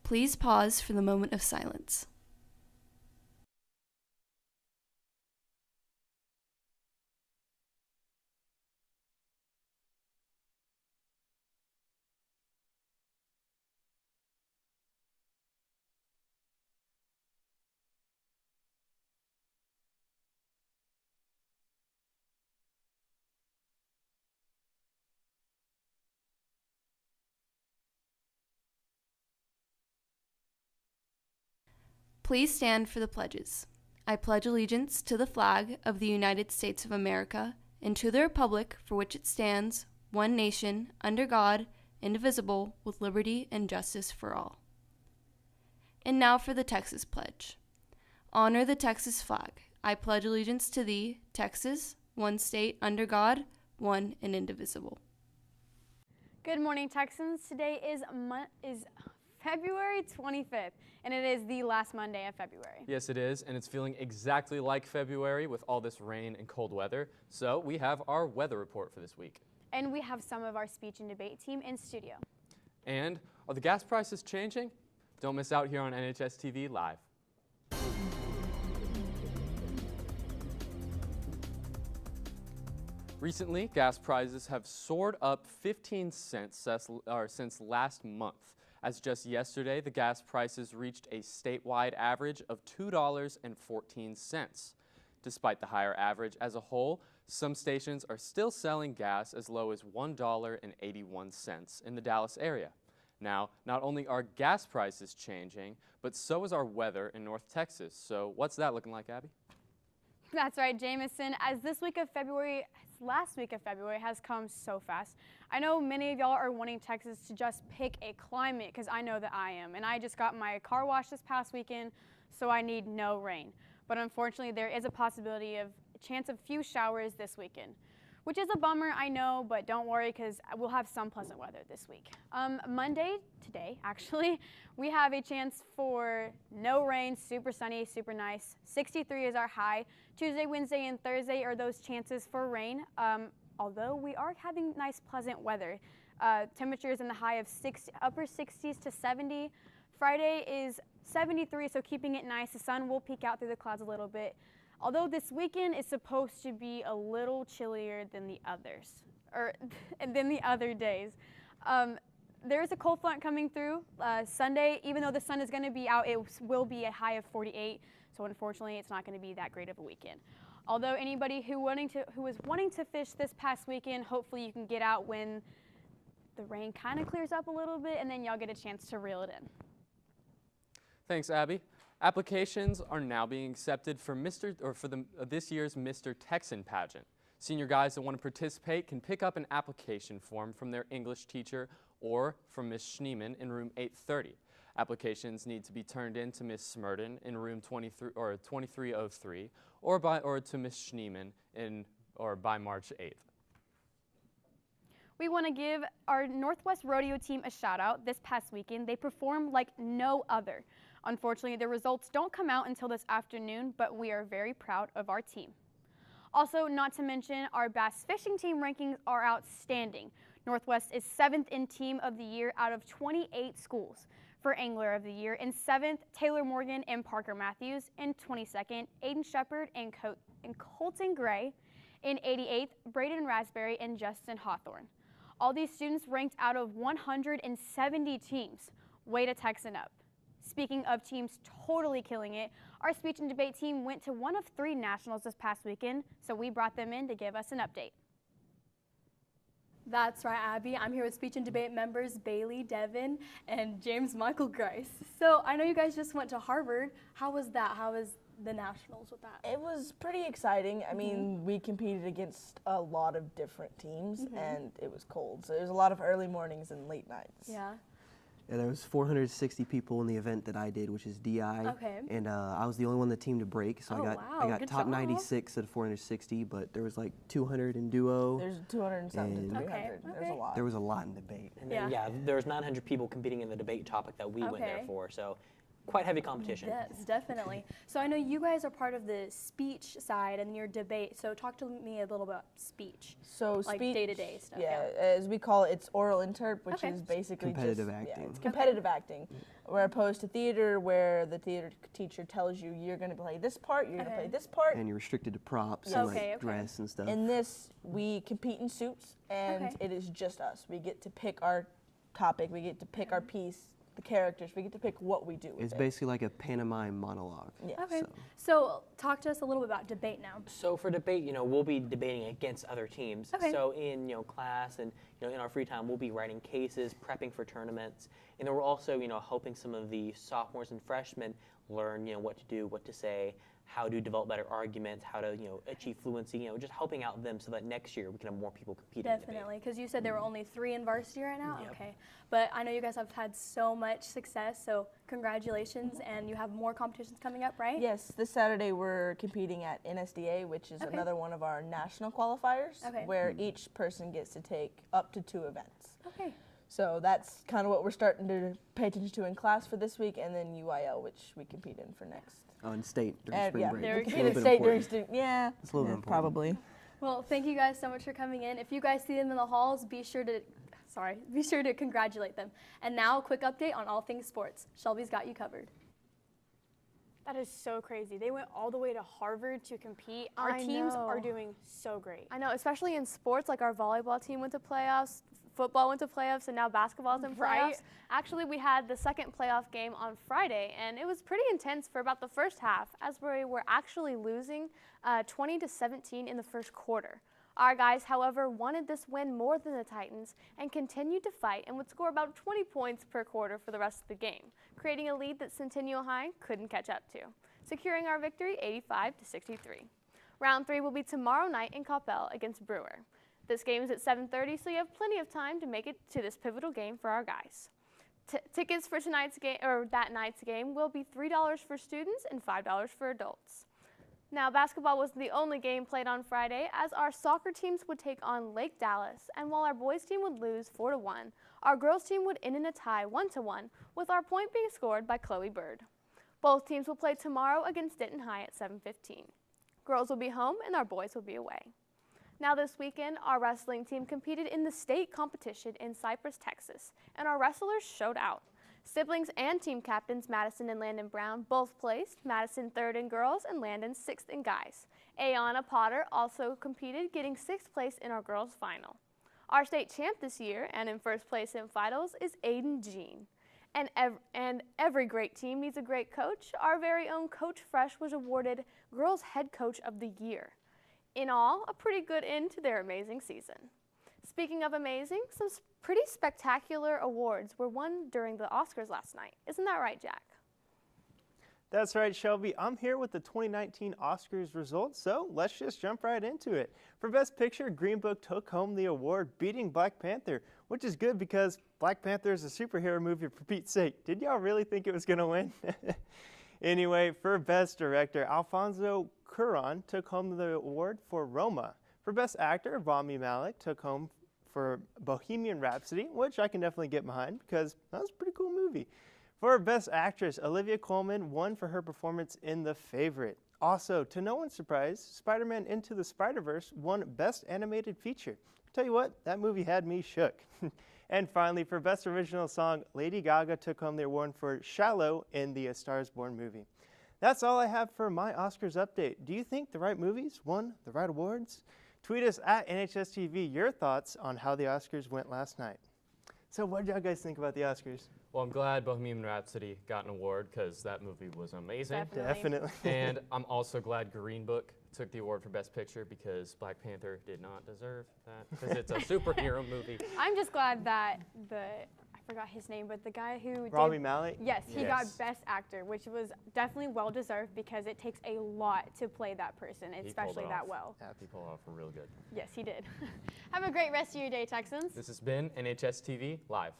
Please pause for the moment of silence. Please stand for the pledges. I pledge allegiance to the flag of the United States of America and to the republic for which it stands, one nation, under God, indivisible, with liberty and justice for all. And now for the Texas Pledge. Honor the Texas flag. I pledge allegiance to thee, Texas, one state, under God, one and indivisible. Good morning, Texans. Today is February 25th, and it is the last Monday of February. Yes, it is, and it's feeling exactly like February with all this rain and cold weather. So we have our weather report for this week. And we have some of our speech and debate team in studio. And are the gas prices changing? Don't miss out here on NHSTV Live. Recently, gas prices have soared up 15 cents since last month. As just yesterday, the gas prices reached a statewide average of $2.14. Despite the higher average as a whole, some stations are still selling gas as low as $1.81 in the Dallas area. Now, not only are gas prices changing, but so is our weather in North Texas. So what's that looking like, Abby? That's right, Jamison. As last week of February has come so fast. I know many of y'all are wanting Texas to just pick a climate, because I know that I am. And I just got my car washed this past weekend, so I need no rain. But unfortunately, there is a possibility of a chance of few showers this weekend, which is a bummer, I know, but don't worry, because we'll have some pleasant weather this week. Monday, today actually, we have a chance for no rain, super sunny, super nice. 63 is our high. Tuesday, Wednesday, and Thursday are those chances for rain. Although we are having nice, pleasant weather. Temperatures in the high of upper 60s to 70. Friday is 73, so keeping it nice. The sun will peek out through the clouds a little bit. Although this weekend is supposed to be a little chillier than the others, than the other days. There is a cold front coming through. Sunday, even though the sun is going to be out, it will be a high of 48. So unfortunately, it's not going to be that great of a weekend. Although anybody who was wanting to fish this past weekend, hopefully you can get out when the rain kind of clears up a little bit, and then y'all get a chance to reel it in. Thanks, Abby. Applications are now being accepted for this year's Mr. Texan pageant. Senior guys that want to participate can pick up an application form from their English teacher or from Ms. Schneeman in room 830. Applications need to be turned in to Ms. Smurden in room 2303 or to Ms. Schneeman by March 8th. We want to give our Northwest Rodeo team a shout out. This past weekend, they performed like no other. Unfortunately, the results don't come out until this afternoon, but we are very proud of our team. Also, not to mention, our bass fishing team rankings are outstanding. Northwest is 7th in Team of the Year out of 28 schools. For Angler of the Year, in 7th, Taylor Morgan and Parker Matthews. In 22nd, Aiden Shepard and Colton Gray. In 88th, Braden Raspberry and Justin Hawthorne. All these students ranked out of 170 teams. Way to Texan up. Speaking of teams totally killing it, our speech and debate team went to one of 3 nationals this past weekend, so we brought them in to give us an update. That's right, Abby. I'm here with speech and debate members Bailey, Devin, and James Michael Grice. So I know you guys just went to Harvard. How was that? How was the nationals with that? It was pretty exciting. I mean, we competed against a lot of different teams, and it was cold. So there was a lot of early mornings and late nights. Yeah. Yeah, there was 460 people in the event that I did, which is DI. Okay. And I was the only one on the team to break, so Oh, I wow. got Good top job. 96 out of 460, but there was like 200 in duo. There's 207 to And 300. Okay, There's a lot. There was a lot in debate. And then, Yeah. there was 900 people competing in the debate topic that we went there Okay. for. So quite heavy competition. Yes, definitely. So I know you guys are part of the speech side and your debate. So talk to me a little about speech. So like speech, day-to-day stuff. Yeah, as we call it, it's oral interp, which Okay. is basically Competitive just, acting. Yeah, it's competitive acting. Where opposed to theater, where the theater teacher tells you you're going to play this part, you're going to play this part. And you're restricted to props and like dress and stuff. In this, we compete in suits, and it is just us. We get to pick our topic, we get to pick our piece, the characters, we get to pick what we do with It's basically like a pantomime monologue. Yeah. Okay. So talk to us a little bit about debate now. So for debate, we'll be debating against other teams. Okay. So in class and in our free time, we'll be writing cases, prepping for tournaments, and then we're also helping some of the sophomores and freshmen learn what to do, what to say, how to develop better arguments, how to achieve fluency. Just helping out them so that next year we can have more people competing. Definitely, because you said there were only 3 in varsity right now. Yep. Okay, but I know you guys have had so much success. So congratulations, and you have more competitions coming up, right? Yes, this Saturday we're competing at NSDA, which is another one of our national qualifiers, where each person gets to take up to 2 events. Okay. So that's kind of what we're starting to pay attention to in class for this week, and then UIL, which we compete in for next. Oh, and state during spring break. They're It's a in little bit state during important. it's a little bit important. Probably. Well, thank you guys so much for coming in. If you guys see them in the halls, be sure to congratulate them. And now, a quick update on all things sports. Shelby's got you covered. That is so crazy. They went all the way to Harvard to compete. Our teams are doing so great. I know, especially in sports, like our volleyball team went to playoffs, football went to playoffs, and now basketball's in playoffs. Right. Actually, we had the second playoff game on Friday, and it was pretty intense for about the first half, as we were actually losing 20-17 in the first quarter. Our guys, however, wanted this win more than the Titans and continued to fight and would score about 20 points per quarter for the rest of the game, creating a lead that Centennial High couldn't catch up to, securing our victory 85-63. Round 3 will be tomorrow night in Coppell against Brewer. This game is at 7:30, so you have plenty of time to make it to this pivotal game for our guys. Tickets for tonight's game or that night's game will be $3 for students and $5 for adults. Now, basketball was the only game played on Friday, as our soccer teams would take on Lake Dallas, and while our boys team would lose 4-1, our girls team would end in a tie 1-1, with our point being scored by Chloe Bird. Both teams will play tomorrow against Denton High at 7:15. Girls will be home and our boys will be away. Now this weekend, our wrestling team competed in the state competition in Cypress, Texas, and our wrestlers showed out. Siblings and team captains Madison and Landon Brown both placed, Madison 3rd in girls and Landon 6th in guys. Ayana Potter also competed, getting 6th place in our girls' final. Our state champ this year and in first place in finals is Aiden Jean. And every great team needs a great coach. Our very own Coach Fresh was awarded Girls Head Coach of the Year. In all, a pretty good end to their amazing season. Speaking of amazing, some pretty spectacular awards were won during the Oscars last night. Isn't that right, Jack? That's right, Shelby. I'm here with the 2019 Oscars results, so let's just jump right into it. For Best Picture, Green Book took home the award, beating Black Panther, which is good because Black Panther is a superhero movie, for Pete's sake. Did y'all really think it was going to win? Anyway, for Best Director, Alfonso Cuarón took home the award for Roma. For Best Actor, Rami Malek took home for Bohemian Rhapsody, which I can definitely get behind because that was a pretty cool movie. For Best Actress, Olivia Colman won for her performance in The Favorite. Also, to no one's surprise, Spider-Man Into the Spider-Verse won Best Animated Feature. Tell you what, that movie had me shook. And finally, for Best Original Song, Lady Gaga took home the award for Shallow in the A Star is Born movie. That's all I have for my Oscars update. Do you think the right movies won the right awards? Tweet us at NHSTV your thoughts on how the Oscars went last night. So what did y'all guys think about the Oscars? Well, I'm glad Bohemian Rhapsody got an award because that movie was amazing. Definitely. And I'm also glad Green Book took the award for Best Picture because Black Panther did not deserve that because it's a superhero movie. I'm just glad that I forgot his name, but the guy who Rami Malek? Yes, he got Best Actor, which was definitely well-deserved because it takes a lot to play that person, especially that well. Yeah, he pulled it off real good. Yes, he did. Have a great rest of your day, Texans. This has been NHSTV Live.